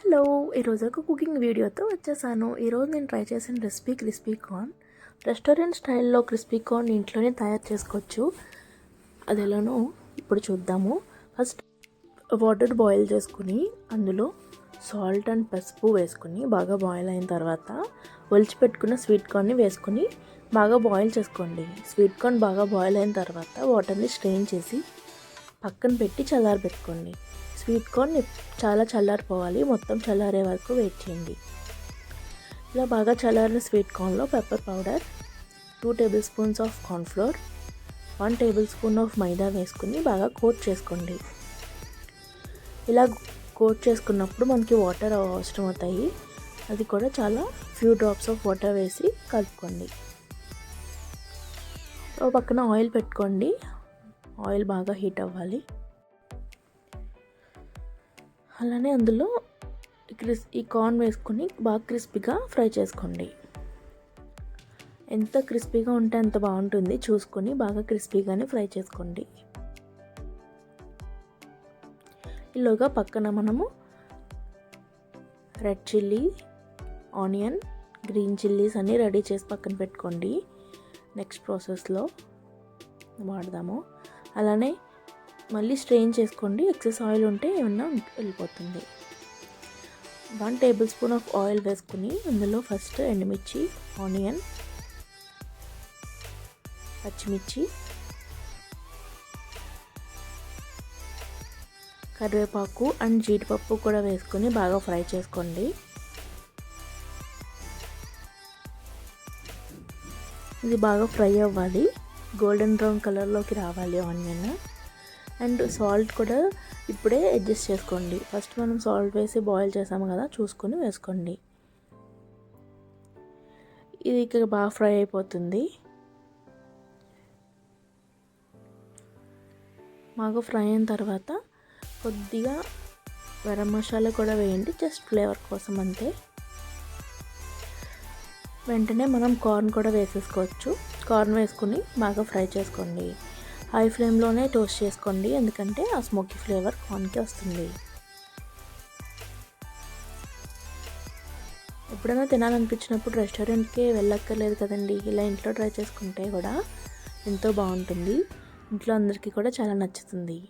Hello, ఈరోజు ఒక cooking వీడియోతో వచ్చేసాను. ఈరోజు నేను ట్రై చేసిన రెసిపీ క్రిస్పీ కార్న్. రెస్టారెంట్ స్టైల్లో క్రిస్పీ కార్న్ ఇంట్లోనే తయారు చేసుకోవచ్చు. అది ఎలానో ఇప్పుడు చూద్దాము. ఫస్ట్ వాటర్ బాయిల్ చేసుకుని అందులో సాల్ట్ అండ్ పసుపు వేసుకుని బాగా బాయిల్ అయిన తర్వాత ఒలిచిపెట్టుకున్న స్వీట్ కార్న్ని వేసుకుని బాగా బాయిల్ చేసుకోండి. స్వీట్ కార్న్ బాగా బాయిల్ అయిన తర్వాత వాటర్ని స్ట్రెయిన్ చేసి పక్కన పెట్టి చల్లారబెట్టుకోండి. స్వీట్ కార్న్ చాలా చల్లారిపోవాలి, మొత్తం చల్లారే వరకు వెయిట్ చేయండి. ఇలా బాగా చల్లారిన స్వీట్ కార్న్లో pepper powder, 2 tablespoons of cornflour, 1 tablespoon of maida వేసుకుని బాగా కోట్ చేసుకోండి. ఇలా కోట్ చేసుకున్నప్పుడు మనకి వాటర్ అవసరం అవుతాయి. అది కూడా చాలా ఫ్యూ డ్రాప్స్ ఆఫ్ వాటర్ వేసి కలుపుకోండి. ఓ పక్కన ఆయిల్ పెట్టుకోండి. ఆయిల్ బాగా హీట్ అవ్వాలి. అలానే అందులో ఈ కార్న్ వేసుకొని బాగా క్రిస్పీగా ఫ్రై చేసుకోండి. ఎంత క్రిస్పీగా ఉంటే అంత బాగుంటుంది. చూసుకొని బాగా క్రిస్పీగానే ఫ్రై చేసుకోండి. ఈలోగా పక్కన మనము red chilli, onion, green chillies అన్నీ రెడీ చేసి పక్కన పెట్టుకోండి. నెక్స్ట్ ప్రాసెస్లో వాడదాము. అలానే మళ్ళీ స్ట్రెయిన్ చేసుకోండి. ఎక్సెస్ ఆయిల్ ఉంటే ఏమన్నా వెళ్ళిపోతుంది. 1 టేబుల్ స్పూన్ ఆఫ్ ఆయిల్ వేసుకుని అందులో ఫస్ట్ ఎండుమిర్చి, ఆనియన్, పచ్చిమిర్చి, కరివేపాకు అండ్ జీడిపప్పు కూడా వేసుకొని బాగా ఫ్రై చేసుకోండి. ఇది బాగా ఫ్రై అవ్వాలి. గోల్డెన్ బ్రౌన్ కలర్లోకి రావాలి ఆనియన్. అండ్ సాల్ట్ కూడా ఇప్పుడే అడ్జస్ట్ చేసుకోండి. ఫస్ట్ మనం సాల్ట్ వేసి బాయిల్ చేసాము కదా, చూసుకొని వేసుకోండి. ఇది ఇక్కడ బాగా ఫ్రై అయిపోతుంది. బాగా ఫ్రై అయిన తర్వాత కొద్దిగా గరం మసాలా కూడా వేయండి, జస్ట్ ఫ్లేవర్ కోసం అంతే. వెంటనే మనం కార్న్ కూడా వేసేసుకోవచ్చు. కార్న్ వేసుకుని బాగా ఫ్రై చేసుకోండి. హై ఫ్లేమ్లోనే టోస్ట్ చేసుకోండి, ఎందుకంటే ఆ స్మోకీ ఫ్లేవర్ కార్న్కి వస్తుంది. ఎప్పుడైనా తినాలనిపించినప్పుడు రెస్టారెంట్కి వెళ్ళక్కర్లేదు కదండి. ఇలా ఇంట్లో ట్రై చేసుకుంటే కూడా ఎంతో బాగుంటుంది. ఇంట్లో అందరికీ కూడా చాలా నచ్చుతుంది.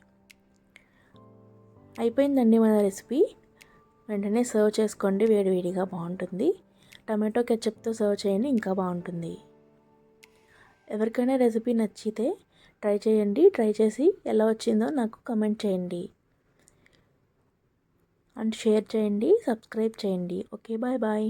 అయిపోయిందండి మన రెసిపీ. వెంటనే సర్వ్ చేసుకోండి, వేడివేడిగా బాగుంటుంది. టమాటో కెచప్తో సర్వ్ చేయండి, ఇంకా బాగుంటుంది. ఎవరికైనా రెసిపీ నచ్చితే ట్రై చేయండి. ట్రై చేసి ఎలా వచ్చిందో నాకు కమెంట్ చేయండి అండ్ షేర్ చేయండి, సబ్స్క్రైబ్ చేయండి. Okay, bye bye.